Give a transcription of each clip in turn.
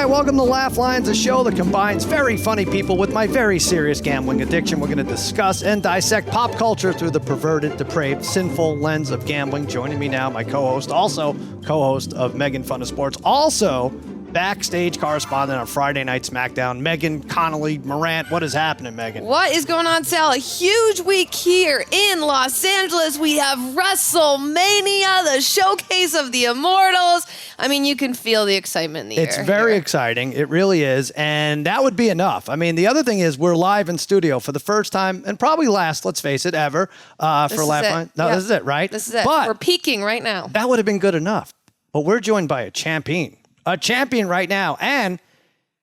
welcome to Laugh Lines, a show that combines very funny people with my very serious gambling addiction. We're going to discuss and dissect pop culture through the perverted, depraved, sinful lens of gambling. Joining me now, my co-host, also co-host of Megan Fun of Sports, also backstage correspondent on Friday Night SmackDown, Megan Connolly Morant. What is happening, Megan? What is going on, Sal? A huge week here in Los Angeles. We have WrestleMania, the showcase of the Immortals. I mean, you can feel the excitement in the air. It's very exciting. It really is. And that would be enough. I mean, the other thing is we're live in studio for the first time and probably last, let's face it, ever for Laugh Line. No, this is it, right? This is it. But we're peaking right now. That would have been good enough. But we're joined by a champion. A champion right now, and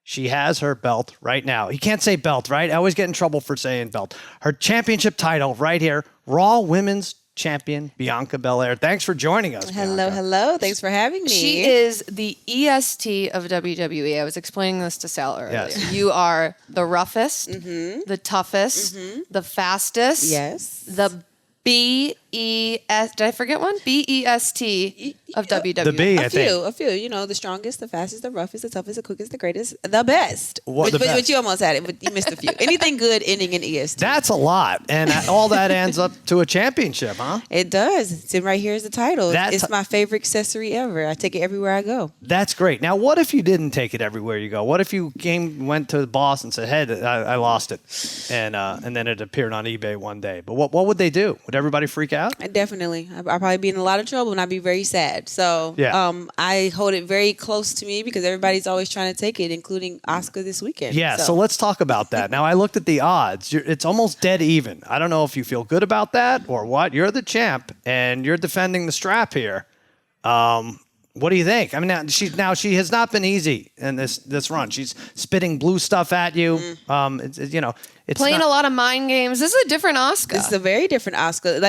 she has her belt right now. You can't say belt, right? I always get in trouble for saying belt. Her championship title right here, Raw Women's Champion, Bianca Belair. Thanks for joining us, Hello, Bianca. hello. Thanks for having me. She is the EST of WWE. I was explaining this to Sal earlier. Yes. You are the roughest, the toughest, the fastest, Yes. the B-E-S, did I forget one? B-E-S-T of WWE. The B, I think. A few. You know, the strongest, the fastest, the roughest, the toughest, the quickest, the greatest, the best. What, the best? But you almost had it, but you missed a few. Anything good ending in EST. That's a lot. And all that ends up to a championship, huh? It does. It's right here is the title. That's- It's my favorite accessory ever. I take it everywhere I go. That's great. Now, what if you didn't take it everywhere you go? What if you went to the boss and said, hey, I lost it, and then it appeared on eBay one day? But what would they do? Would everybody freak out? Definitely. I'd probably be in a lot of trouble and I'd be very sad. So Yeah. I hold it very close to me because everybody's always trying to take it, including Asuka this weekend. Yeah, so let's talk about that. Now, I looked at the odds. It's almost dead even. I don't know if you feel good about that or what. You're the champ, and you're defending the strap here. What do you think? I mean, she has not been easy in this run. She's spitting blue stuff at you. It's Playing not, a lot of mind games. This is a different Asuka. It's a very different Asuka.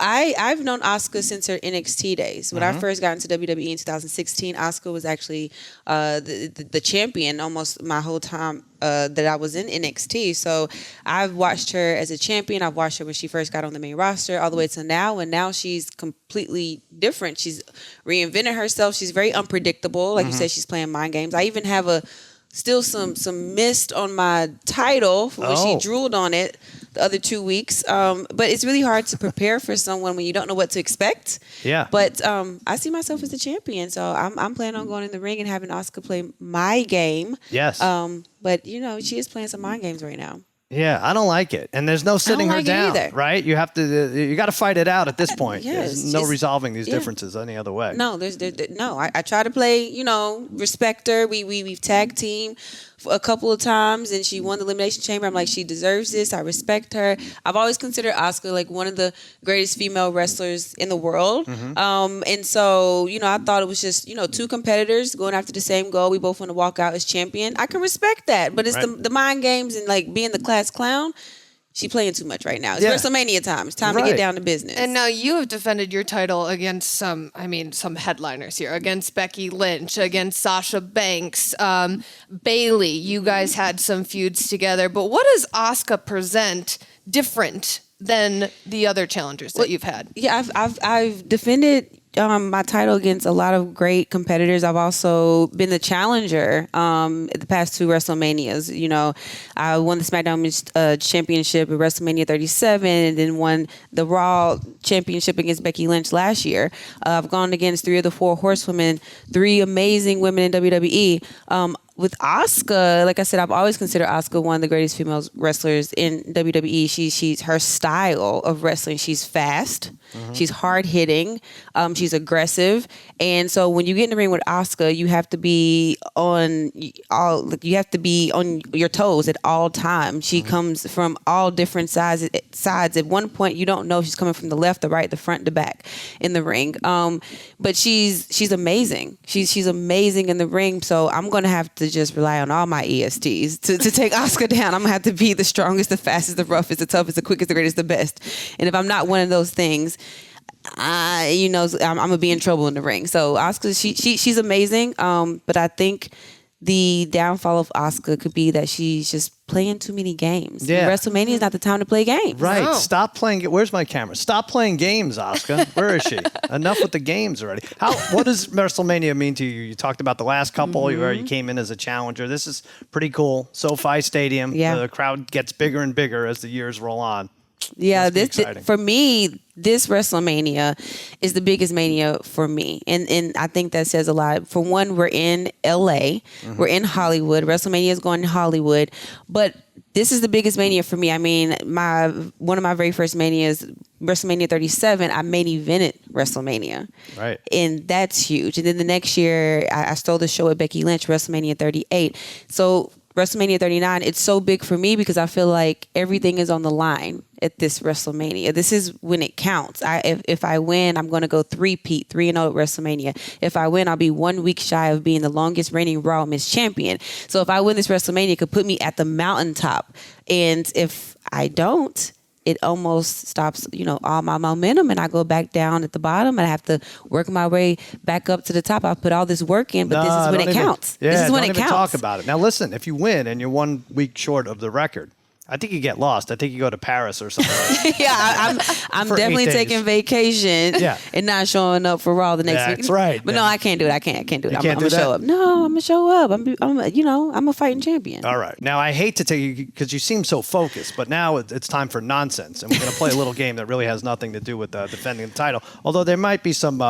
I've known Asuka since her NXT days. When I first got into WWE in 2016, Asuka was actually the champion almost my whole time that I was in NXT. So I've watched her as a champion. I've watched her when she first got on the main roster all the way to now. And now she's completely different. She's reinvented herself. She's very unpredictable. Like you said, she's playing mind games. I even have still some mist on my title when she drooled on it the other 2 weeks. But it's really hard to prepare for someone when you don't know what to expect. Yeah. But I see myself as the champion, so I'm planning on going in the ring and having Asuka play my game. Yes. But she is playing some mind games right now. Yeah, I don't like it. And there's no sitting her like it down, either. right? You got to fight it out at this point. Yes, There's no it's- resolving these differences any other way. No, no. I try to play, respect her. We've tag team a couple of times, and she won the Elimination Chamber. I'm like, she deserves this. I respect her. I've always considered Asuka like one of the greatest female wrestlers in the world. And so, I thought it was just, two competitors going after the same goal. We both want to walk out as champion. I can respect that, but it's the mind games and like being the class clown. She playing too much right now. It's WrestleMania time. It's time to get down to business. And now you have defended your title against some headliners here, against Becky Lynch, against Sasha Banks, Bayley. You guys had some feuds together. But what does Asuka present different than the other challengers that you've had? Yeah, I've defended my title against a lot of great competitors. I've also been the challenger at the past two WrestleManias. I won the SmackDown Championship at WrestleMania 37 and then won the Raw Championship against Becky Lynch last year. I've gone against 3 of the 4 horsewomen, 3 amazing women in WWE. With Asuka, like I said, I've always considered Asuka one of the greatest female wrestlers in WWE. She's her style of wrestling. She's fast. She's hard hitting. She's aggressive. And so when you get in the ring with Asuka, you have to be on your toes at all times. She comes from all different sides. At one point, you don't know if she's coming from the left, the right, the front, the back in the ring. But she's amazing. She's amazing in the ring. So I'm gonna have to just rely on all my ESTs to take Asuka down. I'm gonna have to be the strongest, the fastest, the roughest, the toughest, the quickest, the greatest, the best. And if I'm not one of those things, I'm gonna be in trouble in the ring. So Asuka, she's amazing. But I think the downfall of Asuka could be that she's just playing too many games. Yeah. WrestleMania is not the time to play games. Right. No. Stop playing. Where's my camera? Stop playing games, Asuka. Where is she? Enough with the games already. What does WrestleMania mean to you? You talked about the last couple where you came in as a challenger. This is pretty cool. SoFi Stadium. Yeah. The crowd gets bigger and bigger as the years roll on. Yeah, Must be this exciting. for me, this WrestleMania is the biggest mania for me, and I think that says a lot. For one, we're in LA, we're in Hollywood. WrestleMania is going to Hollywood, but this is the biggest mania for me. I mean, one of my very first manias, WrestleMania 37, I main evented WrestleMania, Right. and that's huge. And then the next year, I stole the show with Becky Lynch, WrestleMania 38. So WrestleMania 39, it's so big for me because I feel like everything is on the line at this WrestleMania. This is when it counts. If I win, I'm going to go 3-0 at WrestleMania. If I win, I'll be 1 week shy of being the longest reigning Raw Women's Champion. So if I win this WrestleMania, it could put me at the mountaintop. And if I don't, it almost stops, all my momentum, and I go back down at the bottom, and I have to work my way back up to the top. I put all this work in, but this is when it counts. Yeah, this is when don't it even counts. talk about it. Now, listen, if you win and you're 1 week short of the record, I think you get lost. I think you go to Paris or something. Yeah, I'm For 8 definitely days. taking vacation Yeah. and not showing up for Raw the next week. That's right, But man. no, I can't do it. I can't do it. I'm can't do gonna show that? up. No, I'm gonna show up. I'm a fighting champion. All right. Now, I hate to take you because you seem so focused, but now it's time for nonsense. And we're going to play a little game that really has nothing to do with defending the title, although there might be some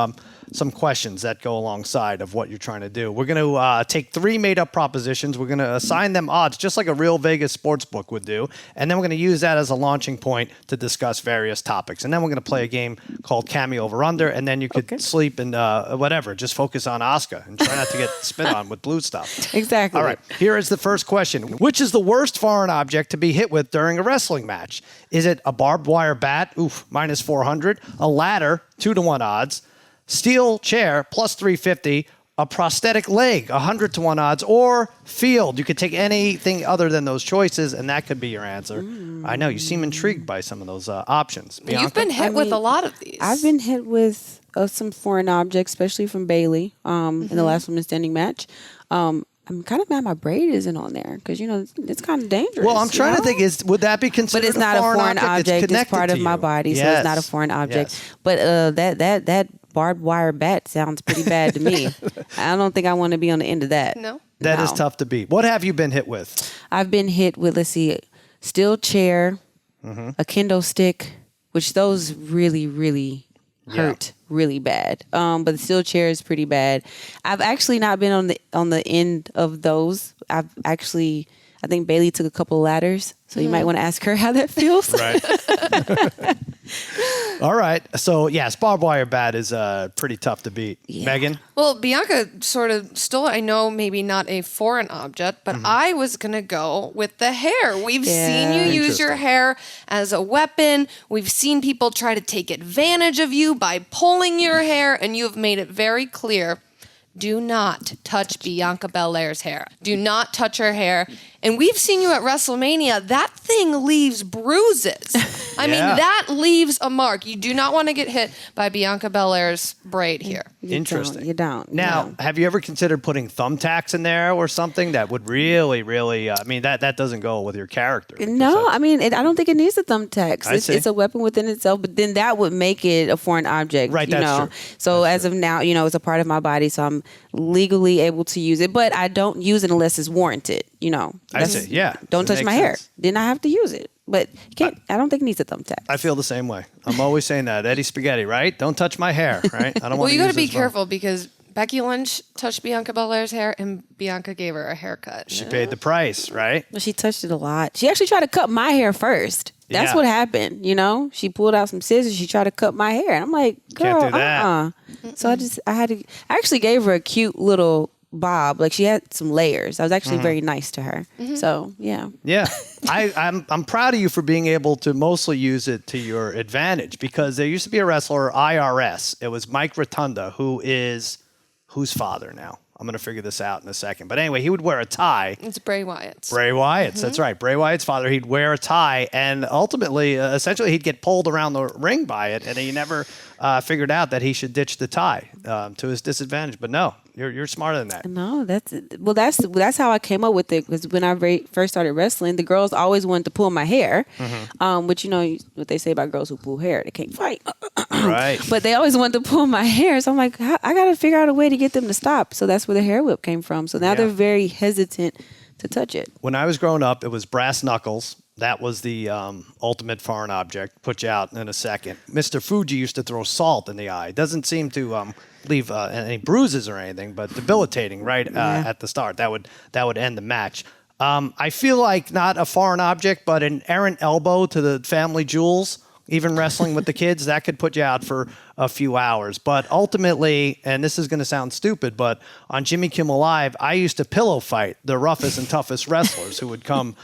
questions that go alongside of what you're trying to do. We're going to take 3 made-up propositions. We're going to assign them odds, just like a real Vegas sports book would do. And then we're going to use that as a launching point to discuss various topics. And then we're going to play a game called Cameo Over Under, and then you could sleep and whatever. Just focus on Asuka and try not to get spit on with blue stuff. Exactly. All right, here is the first question. Which is the worst foreign object to be hit with during a wrestling match? Is it a barbed wire bat? Oof, minus 400. A ladder, 2-to-1 odds. Steel chair, plus 350. A prosthetic leg, 100-to-1 odds. Or field. You could take anything other than those choices, and that could be your answer. I know, you seem intrigued by some of those options. Bianca? You've been hit with a lot of these. I've been hit with some foreign objects, especially from Bailey in the last women's standing match. I'm kind of mad my braid isn't on there because, it's kind of dangerous. Well, I'm trying to think, would that be considered But it's not a foreign object. It's connected part to of my you. body, so Yes. it's not a foreign object. Yes. But that barbed wire bat sounds pretty bad to me. I don't think I want to be on the end of that. No? That is No. tough to beat. What have you been hit with? I've been hit with, let's see, steel chair, a kendo stick, which those really, really hurt really bad. But the steel chair is pretty bad. I've actually not been on the end of those. I think Bailey took a couple ladders, so you might want to ask her how that feels. Right. All right. So, yes, barbed wire bat is pretty tough to beat. Yeah. Megan? Well, Bianca sort of stole, I know maybe not a foreign object, but I was going to go with the hair. We've seen you use your Interesting. hair as a weapon. We've seen people try to take advantage of you by pulling your hair, and you have made it very clear. Do not touch Bianca Belair's hair. Do not touch her hair. And we've seen you at WrestleMania. That thing leaves bruises. I mean, Yeah. that leaves a mark. You do not want to get hit by Bianca Belair's braid here. Interesting. You don't. Now, have you ever considered putting thumbtacks in there or something that would really, really, that doesn't go with your character? No, I mean, I don't think it needs the thumbtacks. I see. It's a weapon within itself, but then that would make it a foreign object. Right, that's true. So as of now, it's a part of my body, so I'm legally able to use it, but I don't use it unless it's warranted. I see, yeah. Don't That touch my makes hair. sense. Then I have to use it. But you can't. I don't think it needs a thumbtack. I feel the same way. I'm always saying that. Eddie Spaghetti, right? Don't touch my hair, right? I don't Well, want you got got to be careful because Becky Lynch touched Bianca Belair's hair and Bianca gave her a haircut. She paid the price, right? But she touched it a lot. She actually tried to cut my hair first. That's Yeah. what happened. She pulled out some scissors. She tried to cut my hair, and I'm like, girl, Can't do that. So I actually gave her a cute little bob. Like she had some layers. I was actually very nice to her. So yeah. Yeah, I'm proud of you for being able to mostly use it to your advantage because there used to be a wrestler, IRS. It was Mike Rotunda, whose father now? I'm going to figure this out in a second. But anyway, he would wear a tie. It's Bray Wyatt's. Bray Wyatt's, that's right. Bray Wyatt's father, he'd wear a tie, and ultimately, essentially, he'd get pulled around the ring by it, and he never figured out that he should ditch the tie to his disadvantage. But no, You're smarter than that. No, that's how I came up with it. Because when I first started wrestling, the girls always wanted to pull my hair, which what they say about girls who pull hair, they can't fight. Right. But they always wanted to pull my hair, so I'm like, I got to figure out a way to get them to stop. So that's where the hair whip came from. So now they're very hesitant to touch it. When I was growing up, it was brass knuckles. That was the ultimate foreign object. Put you out in a second. Mr. Fuji used to throw salt in the eye. Doesn't seem to leave any bruises or anything, but debilitating right at the start. That would end the match. I feel like not a foreign object, but an errant elbow to the family jewels. Even wrestling with the kids, that could put you out for a few hours. But ultimately, and this is going to sound stupid, but on Jimmy Kimmel Live, I used to pillow fight the roughest and toughest wrestlers who would come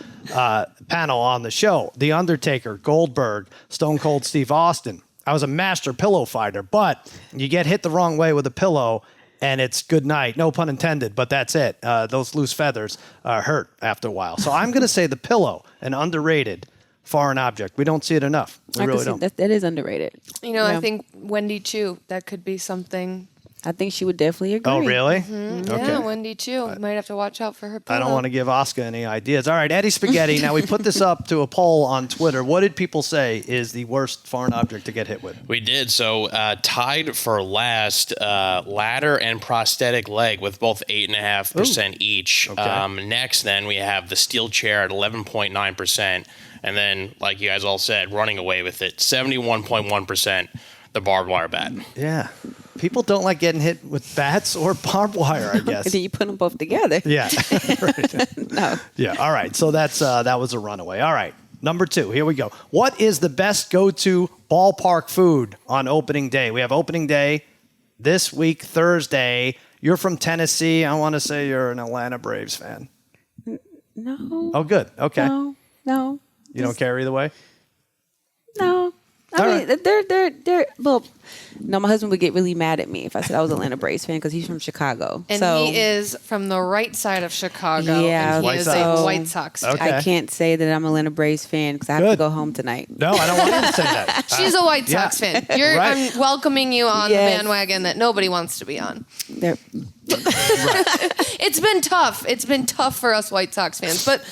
panel on the show. The Undertaker, Goldberg, Stone Cold Steve Austin. I was a master pillow fighter, but you get hit the wrong way with a pillow, and it's good night. No pun intended, but that's it. Those loose feathers hurt after a while. So I'm going to say the pillow, an underrated foreign object. We don't see it enough. We really don't. That is underrated. I think Wendy Chu, that could be something. I think she would definitely agree. Oh, really? Okay. Yeah, Wendy Chu. Might have to watch out for her pillow. I don't want to give Asuka any ideas. All right, Eddie Spaghetti. Now, we put this up to a poll on Twitter. What did people say is the worst foreign object to get hit with? We did. So tied for last, ladder and prosthetic leg with both 8.5% each. Okay. Next, then, we have the steel chair at 11.9%. And then, like you guys all said, running away with it, 71.1%, the barbed wire bat. Yeah. People don't like getting hit with bats or barbed wire, I guess. And then you put them both together. Yeah. Right. No. Yeah. All right. So that was a runaway. All right. Number 2. Here we go. What is the best go-to ballpark food on opening day? We have opening day this week, Thursday. You're from Tennessee. I want to say you're an Atlanta Braves fan. No. Oh, good. Okay. No. You don't care either way? No. I mean, they're well, no, my husband would get really mad at me if I said I was an Atlanta Braves fan because he's from Chicago. And so, he is from the right side of Chicago. Yeah, and he White is Sox. a White Sox fan. Okay. I can't say that I'm an Atlanta Braves fan because I have to Good. go home tonight. No, I don't want you to say that. She's a White Sox fan. Right. I'm welcoming you on the Yes. bandwagon that nobody wants to be on. They're, It's been tough. It's been tough for us White Sox fans, but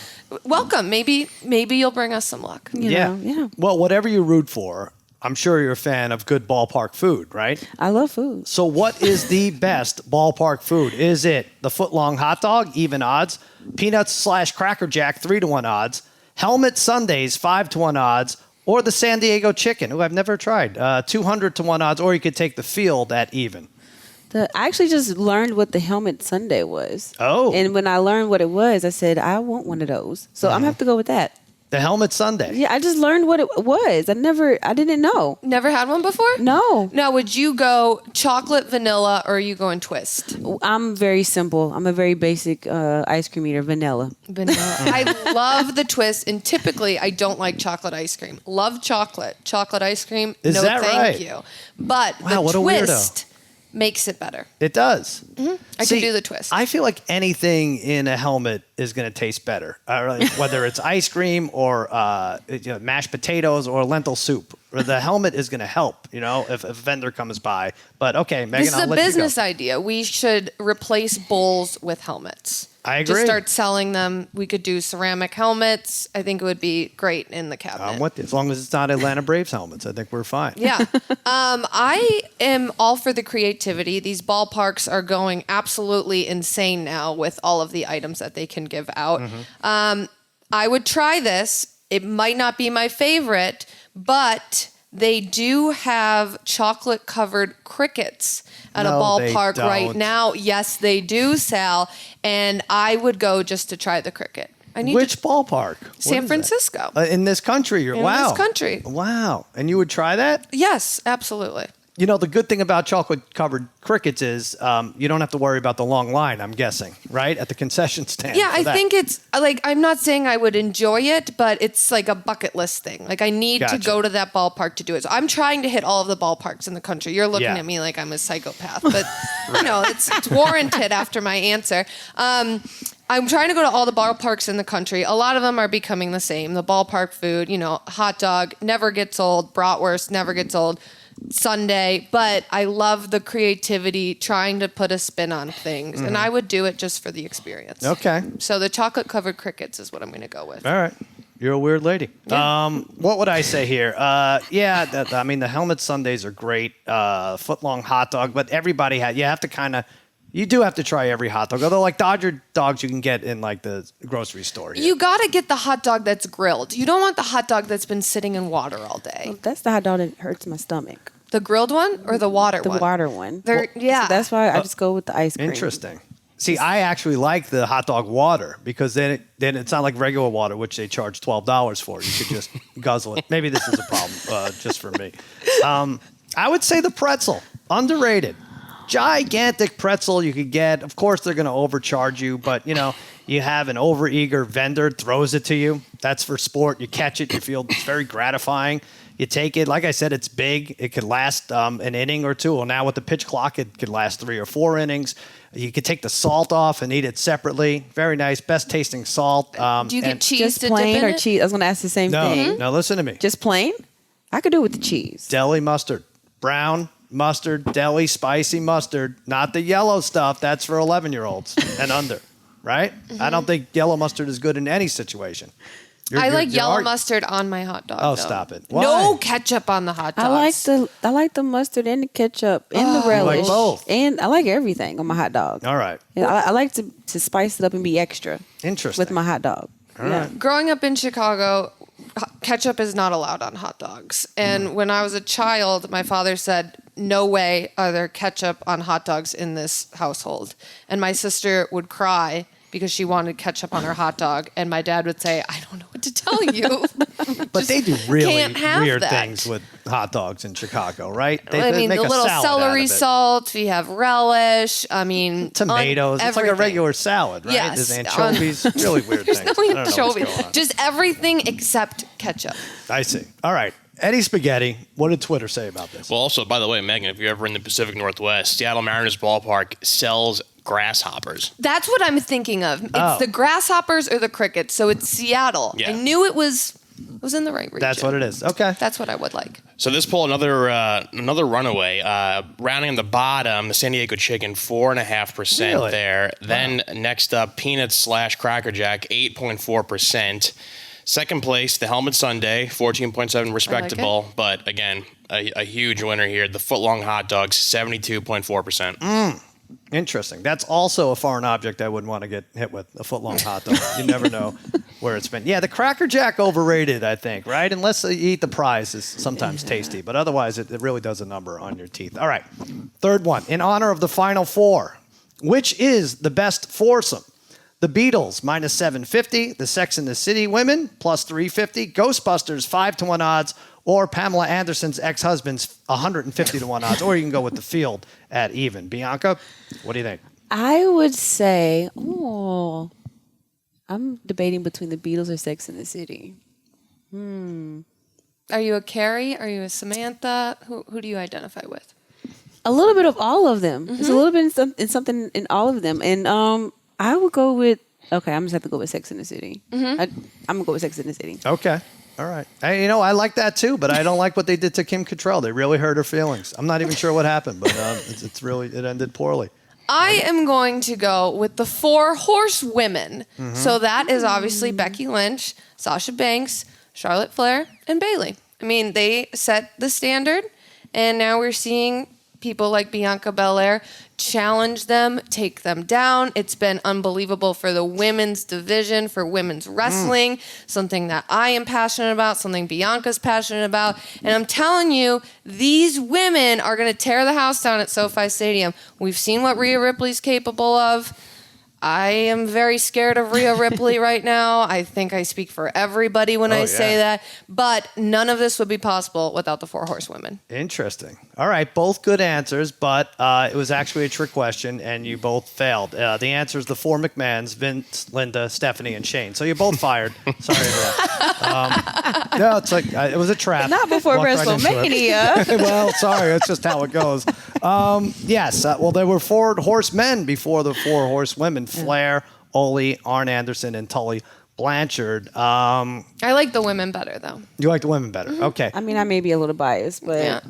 welcome. Maybe you'll bring us some luck. you know, yeah. Well, whatever you root for, I'm sure you're a fan of good ballpark food, right? I love food. So what is the best ballpark food? Is it the foot-long hot dog, even odds, peanuts/Cracker Jack, 3-1 odds, helmet sundaes, 5-1 odds, or the San Diego chicken, who I've never tried, 200-1 odds, or you could take the field at even. I actually just learned what the helmet sundae was. Oh. And when I learned what it was, I said, I want one of those. So I'm going to have to go with that. The helmet sundae. Yeah, I just learned what it was. I didn't know. Never had one before? No. Now, would you go chocolate, vanilla, or are you going twist? I'm very simple. I'm a very basic ice cream eater, vanilla. Vanilla. I love the twist, and typically I don't like chocolate ice cream. Love chocolate. Chocolate ice cream, Is no that thank right? you. But Wow, the what a weirdo. twist makes it better. It does. I can do the twist. I feel like anything in a helmet is going to taste better, whether it's ice cream or mashed potatoes or lentil soup. Or the helmet is going to help, if a vendor comes by. But okay, Megan, This is I'll a let you go. business idea. We should replace bowls with helmets. I agree. Just start selling them. We could do ceramic helmets. I think it would be great in the cabinet. I'm with you. As long as it's not Atlanta Braves helmets, I think we're fine. Yeah. I am all for the creativity. These ballparks are going absolutely insane now with all of the items that they can give out. I would try this. It might not be my favorite, but they do have chocolate covered crickets at a ballpark right now. Yes, they do, Sal. And I would go just to try the cricket. Which ballpark? San Francisco. In this country? Wow. this country. Wow. And you would try that? Yes, absolutely. The good thing about chocolate-covered crickets is you don't have to worry about the long line, I'm guessing, right? At the concession stand. Yeah, I think it's like, I'm not saying I would enjoy it, but it's like a bucket list thing. Like I need to go to that ballpark to do it. So I'm trying to hit all of the ballparks in the country. You're looking at me like I'm a psychopath, but it's warranted after my answer. I'm trying to go to all the ballparks in the country. A lot of them are becoming the same. The ballpark food, hot dog never gets old. Bratwurst never gets old. Sunday, but I love the creativity, trying to put a spin on things, and I would do it just for the experience. Okay. So the chocolate covered crickets is what I'm going to go with. All right. You're a weird lady. Yeah. What would I say here? I mean, the helmet sundaes are great. Foot-long hot dog, but everybody you do have to try every hot dog. Although, like Dodger dogs, you can get in like the grocery store. Here. You got to get the hot dog that's grilled. You don't want the hot dog that's been sitting in water all day. Well, that's the hot dog that hurts my stomach. The grilled one or the water The one? water one. Yeah. So that's why I just go with the ice cream. Interesting. See, I actually like the hot dog water because then it's not like regular water, which they charge $12 for. You could just guzzle it. Maybe this is a problem just for me. I would say the pretzel, underrated. Gigantic pretzel you could get. Of course, they're going to overcharge you, but you have an overeager vendor throws it to you. That's for sport. You catch it. You feel it's very gratifying. You take it. Like I said, it's big. It could last an inning or two. Well, now with the pitch clock, it could last 3 or 4 innings. You could take the salt off and eat it separately. Very nice. Best tasting salt. Do you get cheese Just to plain dip in or it? cheese? I was going to ask the same thing. No, listen to me. Just plain? I could do it with the cheese. Deli mustard. Brown mustard, deli spicy mustard. Not the yellow stuff. That's for 11-year-olds and under. Right? I don't think yellow mustard is good in any situation. I like yellow mustard on my hot dog. Oh, though. stop it. Why? No ketchup on the hot dogs. I like the mustard and the ketchup and the relish. like both. And I like everything on my hot dog. All right. Yeah, I like to spice it up and be extra Interesting. with my hot dog. All right. Growing up in Chicago, ketchup is not allowed on hot dogs. And when I was a child, my father said, no way are there ketchup on hot dogs in this household. And my sister would cry because she wanted ketchup on her hot dog. And my dad would say, I don't know what to tell you. But they do really can't have weird that. things with hot dogs in Chicago, right? I mean, make the a little salad out celery of it. salt. We have relish. I mean, Tomatoes. It's like a everything. regular salad, right? Yes, There's anchovies. Really weird There's things. no I don't know what's anchovy. going on. Just everything except ketchup. I see. All right. Eddie Spaghetti, what did Twitter say about this? Well, also, by the way, Megan, if you're ever in the Pacific Northwest, Seattle Mariners Ballpark sells grasshoppers. That's what I'm thinking of. It's Oh. the grasshoppers or the crickets. So it's Seattle. Yeah. I knew it was in the right region. That's what it is. Okay. That's what I would like. So this poll, another runaway. Rounding on the bottom, the San Diego Chicken, 4.5% Really? there. Then next up, Peanuts / Cracker Jack, 8.4%. Second place, the Helmet Sundae, 14.7 respectable. But again, a huge winner here. The footlong hot dogs, 72.4%. Interesting. That's also a foreign object I wouldn't want to get hit with, a foot-long hot dog. You never know where it's been. Yeah, the Cracker Jack overrated, I think, right? Unless you eat the prize, is sometimes tasty. But otherwise, it really does a number on your teeth. All right, third one. In honor of the Final Four, which is the best foursome? The Beatles, minus 750. The Sex and the City women, plus 350. Ghostbusters, 5-1 odds. Or Pamela Anderson's ex-husband's 150-1 odds. Or you can go with the field at even. Bianca, what do you think? I would say, I'm debating between the Beatles or Sex and the City. Are you a Carrie? Are you a Samantha? Who do you identify with? A little bit of all of them. There's a little bit in something in all of them. And I would go with, I'm just have to go with Sex and the City. I'm going to go with Sex and the City. Okay. All right. I like that too, but I don't like what they did to Kim Cattrall. They really hurt her feelings. I'm not even sure what happened, but it ended poorly. I am going to go with the 4 horsewomen. So that is obviously Becky Lynch, Sasha Banks, Charlotte Flair, and Bayley. I mean, they set the standard, and now we're seeing people like Bianca Belair challenge them, take them down. It's been unbelievable for the women's division, for women's wrestling, something that I am passionate about, something Bianca's passionate about. And I'm telling you, these women are going to tear the house down at SoFi Stadium. We've seen what Rhea Ripley's capable of. I am very scared of Rhea Ripley right now. I think I speak for everybody when I say that. But none of this would be possible without the 4 horsewomen. Interesting. All right. Both good answers, but it was actually a trick question, and you both failed. The answer is the 4 McMahons, Vince, Linda, Stephanie, and Shane. So you're both fired. Sorry for that. No, it's like it was a trap. Not before Walked right into it. WrestleMania. Well, sorry. That's just how it goes. Yes. Well, there were 4 horsemen before the 4 horsewomen. Flair, Ole, Arn Anderson, and Tully Blanchard. I like the women better, though. You like the women better. Okay. I mean, I may be a little biased, but Yeah.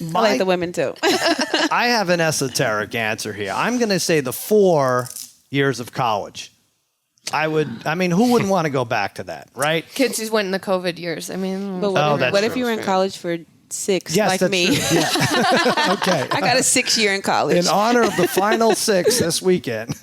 I like the women too. I have an esoteric answer here. I'm going to say the 4 years of college. I mean, who wouldn't want to go back to that, right? Kids just went in the COVID years. I mean, But what if you were in college for 6, Yes, like that's me? true. Yeah. Okay. I got a 6-year in college. In honor of the final 6 this weekend,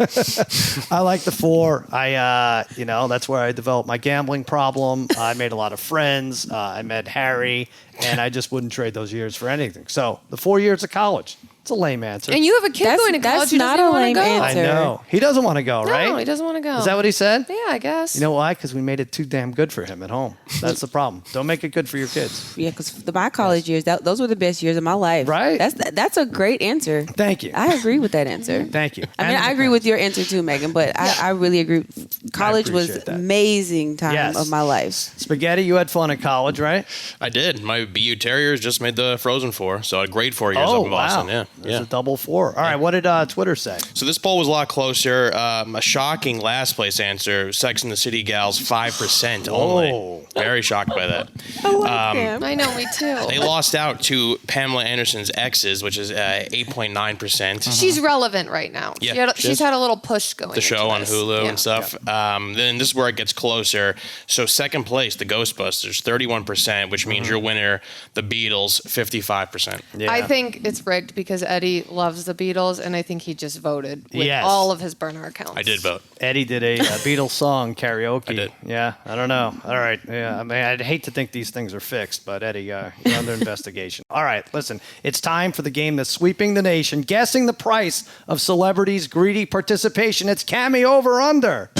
I like the 4. That's where I developed my gambling problem. I made a lot of friends. I met Harry, and I just wouldn't trade those years for anything. So the 4 years of college. It's a lame answer. and you have a kid going to college. that's not a lame go. answer. I know. He doesn't want to go, right? No, he doesn't want to go. Is that what he said? Yeah, I guess. You know why? Because we made it too damn good for him at home. That's the problem. Don't make it good for your kids. Yeah, because my college years, those were the best years of my life. Right. That's a great answer. Thank you. I agree with that answer. Thank you. I mean, I agree with your answer too, Megan, but I really agree. College was appreciate that. amazing time Yes. of my life. Spaghetti, you had fun at college, right? I did. My BU Terriers just made the Frozen Four, so a great 4 years up in Boston. Yeah, There's a double 4. All right, what did Twitter say? So this poll was a lot closer. A shocking last place answer: Sex and the City gals 5% only. Whoa. Very shocked by that. I like them. I know, me too. They lost out to Pamela Anderson's exes, which is 8.9%. She's relevant right now. Yeah, She's had a little push going. The show into on this. Hulu Yeah. and stuff. Then this is where it gets closer. So second place, the Ghostbusters, 31%, which means your winner, the Beatles, 55%. Yeah. I think it's rigged because Eddie loves the Beatles, and I think he just voted with Yes. all of his burner accounts. I did vote. Eddie did a Beatles song karaoke. I did. Yeah, I don't know. All right. Yeah, I mean, I'd hate to think these things are fixed, but Eddie, you're under investigation. All right, listen. It's time for the game that's sweeping the nation, guessing the price of celebrities' greedy participation. It's Cameo over under.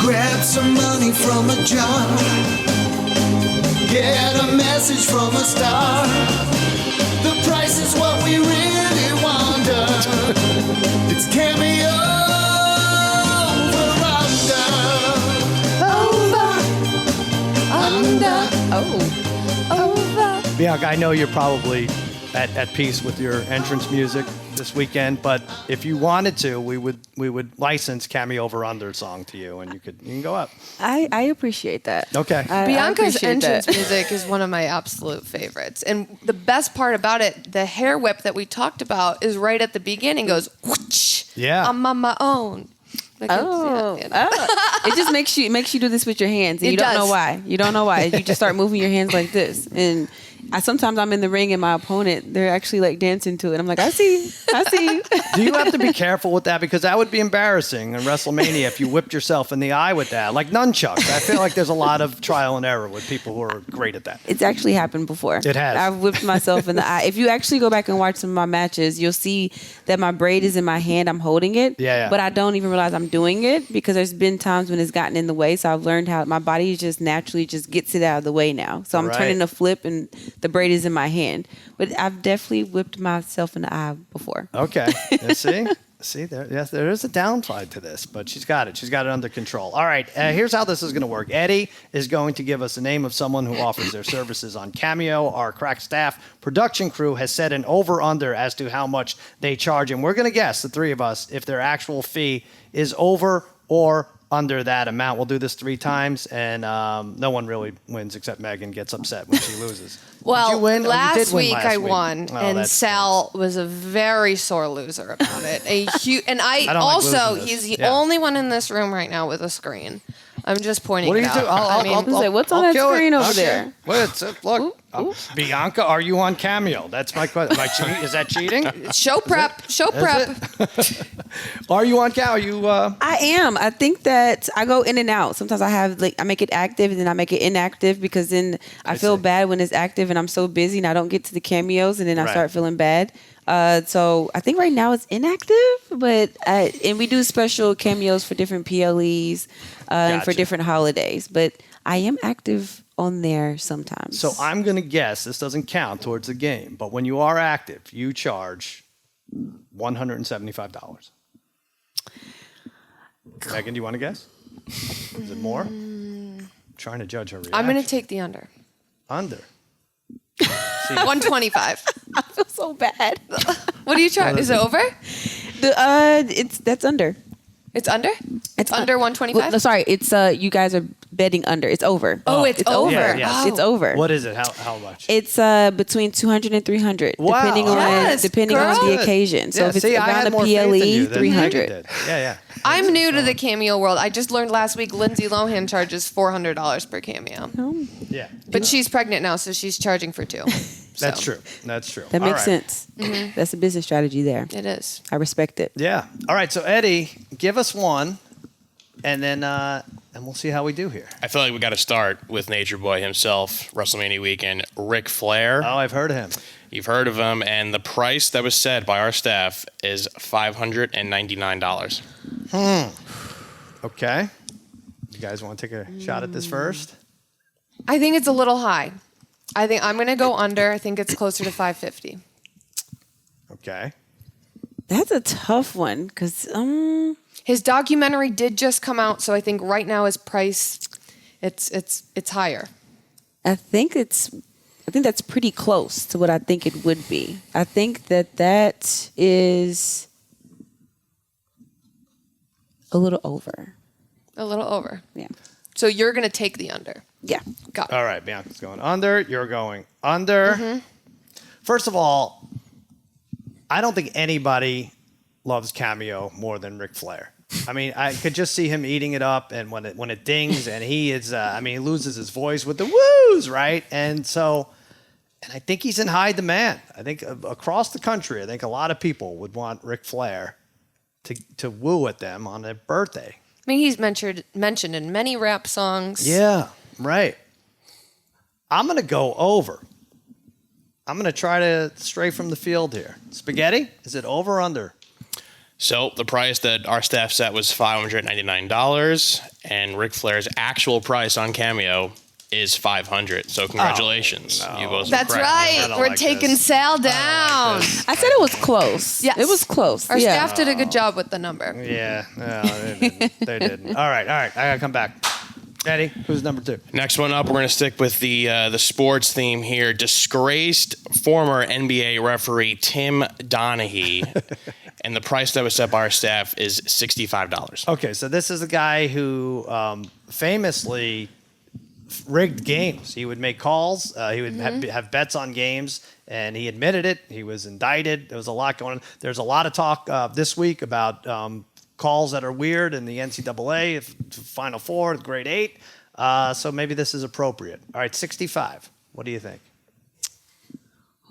Grab some money from a jar. Get a message from a star. The price is what we really wonder. It's Cameo Over. Bianca, I know you're probably at peace with your entrance music this weekend, but if you wanted to, we would license Cameo over under song to you, and you can go up. I appreciate that. Okay. I Bianca's appreciate entrance that. music is one of my absolute favorites. And the best part about it, the hair whip that we talked about, is right at the beginning. Goes, whoosh, Yeah. I'm on my own. Like It just makes you do this with your hands, and It you don't does. know why. You don't know why. You just start moving your hands like this, and sometimes I'm in the ring and my opponent, they're actually like dancing to it. I'm like, I see you. Do you have to be careful with that? Because that would be embarrassing in WrestleMania if you whipped yourself in the eye with that. Like nunchucks. I feel like there's a lot of trial and error with people who are great at that. It's actually happened before. It has. I've whipped myself in the eye. If you actually go back and watch some of my matches, you'll see that my braid is in my hand. I'm holding it. Yeah. But I don't even realize I'm doing it because there's been times when it's gotten in the way. So I've learned how my body just naturally just gets it out of the way now. So I'm Right. turning a flip and the braid is in my hand. But I've definitely whipped myself in the eye before. Okay. Yeah, see, there is a downside to this, but she's got it. She's got it under control. All right, here's how this is going to work. Eddie is going to give us the name of someone who offers their services on Cameo. Our crack staff production crew has set an over-under as to how much they charge, and we're going to guess, the three of us, if their actual fee is over or under that amount. We'll do this 3 times, and no one really wins except Megan gets upset when she loses. Well, did you win? Oh, you last did win week last I week. won, Oh, and that Sal was a very sore loser about it. And I don't like also, losing this. he's the Yeah. only one in this room right now with a screen. I'm just pointing What do it you out. do? I mean, What's on that kill it. screen over Okay. there? What's it? Look, Bianca, are you on Cameo? That's my question. Is that cheating? show prep. Show prep. Are you on Cameo? Are you? I am. I think that I go in and out. Sometimes I make it active and then I make it inactive because then I feel see. bad when it's active and I'm so busy and I don't get to the cameos and then I Right. start feeling bad. So I think right now it's inactive, but and we do special cameos for different PLEs and for Gotcha. different holidays. But I am active on there sometimes. So I'm going to guess this doesn't count towards the game, but when you are active, you charge $175. Megan, do you want to guess? Is it more? Trying to judge her reaction. I'm going to take the under. Under. 125. I feel so bad. What are you trying? Is it over? That's under. It's under? It's under 125? Well, no, sorry, it's you guys are betting under. It's over. Oh, it's over. Yeah, yeah. Oh. It's over. What is it? How much? It's between 200 and 300, Wow. depending on Yes, depending on girl. the occasion. So Yeah, if it's see, I around had the more faith in PLE, you than you 300. did. Yeah. I'm new to the Cameo world. I just learned last week Lindsay Lohan charges $400 per Cameo. Yeah. But she's pregnant now, so she's charging for 2. That's So, true. That's true. That All makes right. sense. That's a business strategy there. It is. I respect it. Yeah. All right. So Eddie, give us one, and then and we'll see how we do here. I feel like we got to start with Nature Boy himself, WrestleMania weekend, Ric Flair. Oh, I've heard of him. You've heard of him, and the price that was set by our staff is $599. Okay. You guys want to take a shot at this first? I think it's a little high. I think I'm going to go under. I think it's closer to 550. Okay. That's a tough one because His documentary did just come out, so I think right now his price it's higher. I think that's pretty close to what I think it would be. I think that is a little over. A little over. Yeah. So you're going to take the under. Yeah. Got it. All right. Bianca's going under. You're going under. First of all, I don't think anybody loves Cameo more than Ric Flair. I mean, I could just see him eating it up, and when it dings, and he is, he loses his voice with the woos, right? And I think he's in high demand. I think across the country, I think a lot of people would want Ric Flair to woo at them on their birthday. I mean, he's mentioned in many rap songs. Yeah, right. I'm going to go over. I'm going to try to stray from the field here. Spaghetti, is it over or under? So the price that our staff set was $599, and Ric Flair's actual price on Cameo is $500. So congratulations. no. You both were That's correct. I right. don't We're like taking this. Sal down. I said it was close. Yes. It was close. Our yeah. staff did a good job with the number. Yeah, no, they didn't. They didn't. All right. I got to come back. Eddie, who's number 2? Next one up, we're going to stick with the sports theme here. Disgraced former NBA referee Tim Donaghy, and the price that was set by our staff is $65. Okay, so this is a guy who famously rigged games. He would make calls. He would have bets on games, and he admitted it. He was indicted. There was a lot going on. There's a lot of talk this week about calls that are weird in the NCAA, Final Four, Grade 8. So maybe this is appropriate. All right, 65. What do you think?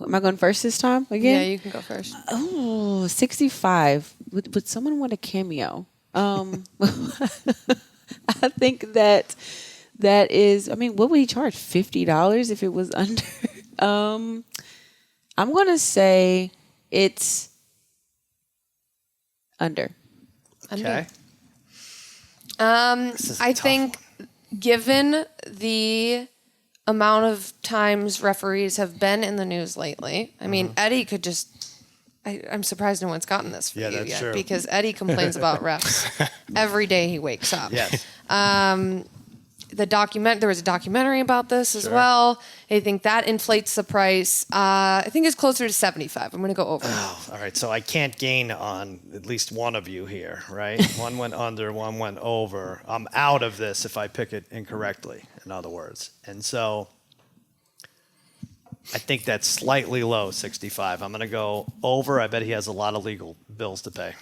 Am I going first this time again? Yeah, you can go first. Oh, 65. Would someone want a Cameo? I think that is, I mean, what would he charge? $50 if it was under? I'm going to say it's under. Okay. I think given the amount of times referees have been in the news lately, I mean, Eddie could just... I'm surprised no one's gotten this for Yeah, you that's yet true. because Eddie complains about refs every day he wakes up. Yes. There was a documentary about this as well. I think that inflates the price. I think it's closer to 75. I'm going to go over. All right, so I can't gain on at least one of you here, right? One went under, one went over. I'm out of this if I pick it incorrectly, in other words. And so I think that's slightly low, 65. I'm going to go over. I bet he has a lot of legal bills to pay.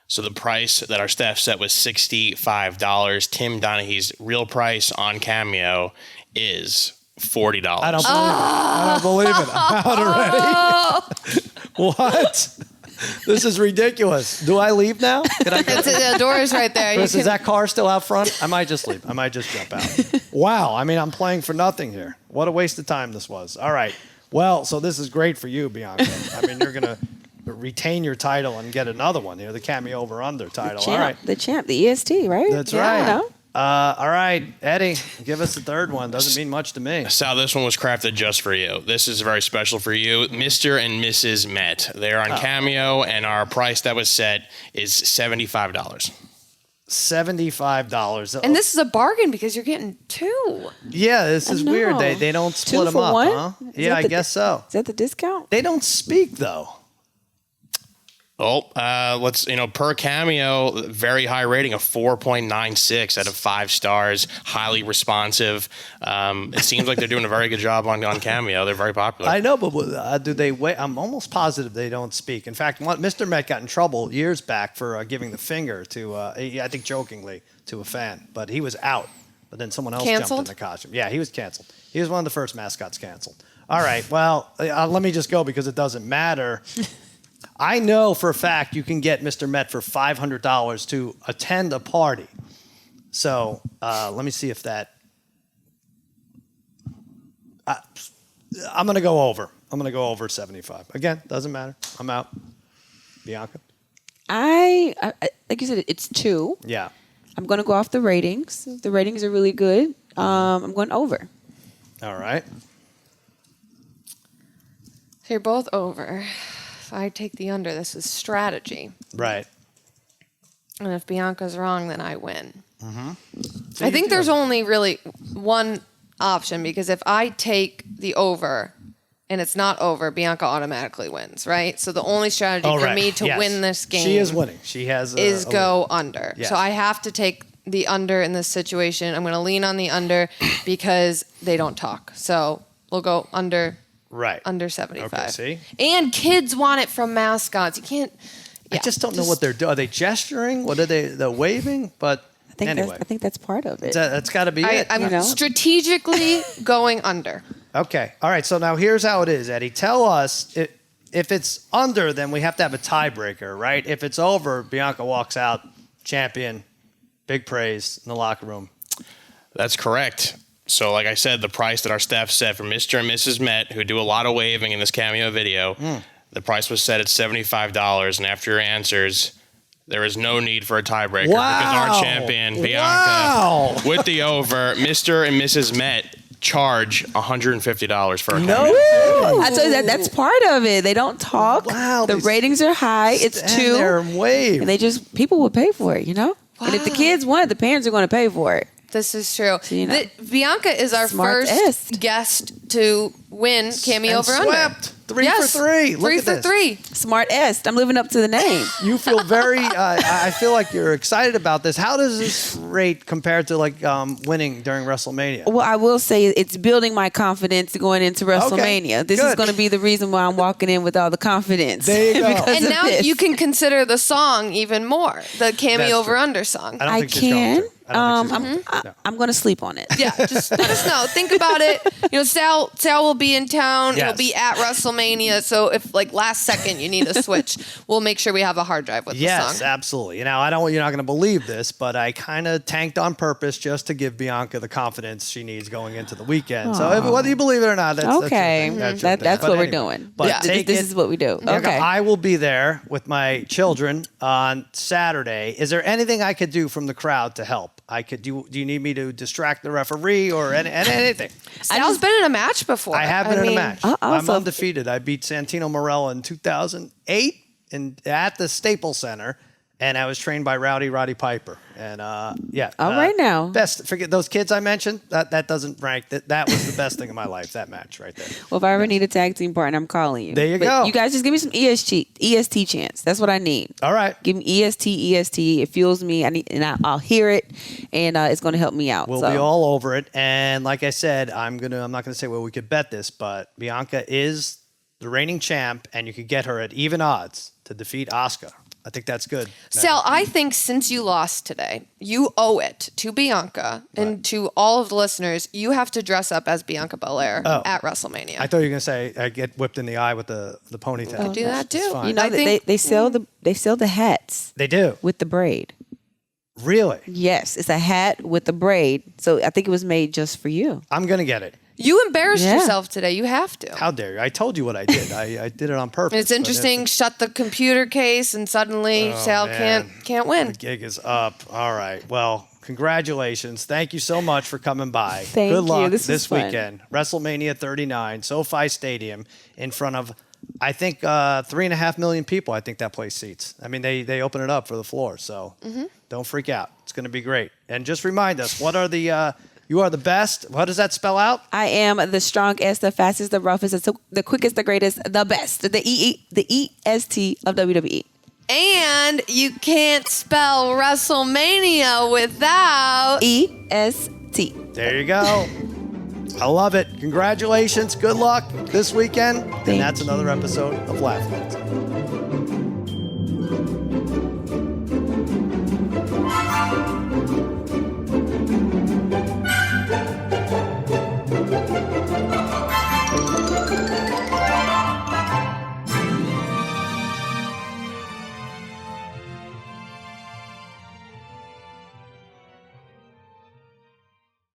So the price that our staff set was $65. Tim Donaghy's real price on Cameo is $40. I don't believe it. I'm out already. What? This is ridiculous. Do I leave now? Can I go? The door is right there. Chris, is that car still out front? I might just leave. I might just jump out. Wow. I mean, I'm playing for nothing here. What a waste of time this was. All right. Well, so this is great for you, Bianca. I mean, you're going to retain your title and get another one here, the Cameo over under title. All right. The champ, the EST, right? That's Yeah, right. I know. All right, Eddie, give us the third one. Doesn't mean much to me. Sal, this one was crafted just for you. This is very special for you. Mr. and Mrs. Met. They're on Cameo, and our price that was set is $75. $75. And this is a bargain because you're getting 2. Yeah, this is know. weird. They don't split 2 them for up, 1? huh? Is Yeah, that I the- guess so. Is that the discount? They don't speak though. Let's, per Cameo, very high rating of 4.96 out of 5 stars, highly responsive. It seems like they're doing a very good job on Cameo. They're very popular. I know, but do they wait? I'm almost positive they don't speak. In fact, Mr. Met got in trouble years back for giving the finger to, I think jokingly, to a fan, but he was out. But then someone else jumped in the costume. Yeah, he was canceled. He was one of the first mascots canceled. All right, well, let me just go because it doesn't matter. I know for a fact you can get Mr. Met for $500 to attend a party. So let me see if that. I'm going to go over. I'm going to go over 75. Again, doesn't matter. I'm out. Bianca? I like you said, it's 2. Yeah. I'm going to go off the ratings. The ratings are really good. I'm going over. All right. So you're both over. If I take the under, this is strategy. Right. And if Bianca's wrong, then I win. I think there's only really one option, because if I take the over and it's not over, Bianca automatically wins, right? So the only strategy for me to win this game, she is winning. She has is go win. under. Yes. So I have to take the under in this situation. I'm going to lean on the under because they don't talk. So we'll go under. Right. Under 75. Okay, see? And kids want it from mascots. You can't. I just don't know what they're doing. Are they gesturing? What are they? They're waving? But anyway. I think that's part of it. That's got to be it. I'm strategically going under. Okay. All right. So now here's how it is, Eddie. Tell us if it's under, then we have to have a tiebreaker, right? If it's over, Bianca walks out champion, big praise in the locker room. That's correct. So, like I said, the price that our staff set for Mr. and Mrs. Met, who do a lot of waving in this Cameo video, the price was set at $75. And after your answers, there is no need for a tiebreaker because our champion, Bianca, with the over, Mr. and Mrs. Met charge $150 for a Cameo. I told you that's part of it. They don't talk. Wow, the ratings are high. It's 2. There and wave. And people will pay for it, Wow. And if the kids want it, the parents are going to pay for it. This is true. So, Bianca is our first guest to win Cameo over under. Swept. 3 for 3. Look Three at for this. 3. Smart-est. I'm living up to the name. You feel very, I feel like you're excited about this. How does this rate compare to winning during WrestleMania? Well, I will say it's building my confidence going into WrestleMania. This is going to be the reason why I'm walking in with all the confidence. There you go. And now you can consider the song even more, the Cameo over under song. I don't think she's can. going to. I'm going to sleep on it. Yeah, just let us know. Think about it. Sal will be in town. Yes. He'll be at WrestleMania. So if last second you need a switch, we'll make sure we have a hard drive with the song. Yes, absolutely. Now, you're not going to believe this, but I kind of tanked on purpose just to give Bianca the confidence she needs going into the weekend. So whether you believe it or not, that's okay. That's your thing. That's But what anyway, we're doing. But This is what we do. Bianca, Okay. I will be there with my children on Saturday. Is there anything I could do from the crowd to help? Do you need me to distract the referee or anything? Sal's been in a match before. I have been in a match. I'm also- undefeated. I beat Santino Morella in 2008 at the Staples Center, and I was trained by Roddy Piper. And right now. Best. Forget those kids I mentioned. That doesn't rank. That was the best thing in my life. That match right there. Well, if I ever need a tag team partner, I'm calling you. There you go. You guys just give me some EST chants. That's what I need. All right. Give me EST. It fuels me. I'll hear it, and it's going to help me out. We'll be all over it. And like I said, I'm not gonna say where we could bet this, but Bianca is the reigning champ, and you could get her at even odds to defeat Asuka. I think that's good. Sal, I think since you lost today, you owe it to Bianca and to all of the listeners. You have to dress up as Bianca Belair at WrestleMania. I thought you were gonna say I get whipped in the eye with the ponytail. I do that too. It's fine. I think they sell the hats. They do. With the braid. Really? Yes, it's a hat with the braid. So I think it was made just for you. I'm gonna get it. you embarrassed yourself today. You have to. How dare you? I told you what I did. I did it on purpose. It's interesting. Shut the computer case, and suddenly Sal can't win. The gig is up. All right. Well, congratulations. Thank you so much for coming by. Thank Good luck you. This was fun. weekend. WrestleMania 39, SoFi Stadium, in front of, I think, 3.5 million people. I think that place seats. I mean, they open it up for the floor. So don't freak out. It's going to be great. And just remind us, what are the... you are the best. What does that spell out? I am the strongest, the fastest, the roughest, the quickest, the greatest, the best. The EST of WWE. And you can't spell WrestleMania without EST. There you go. I love it. Congratulations. Good luck this weekend. And that's another episode of Laugh Lines.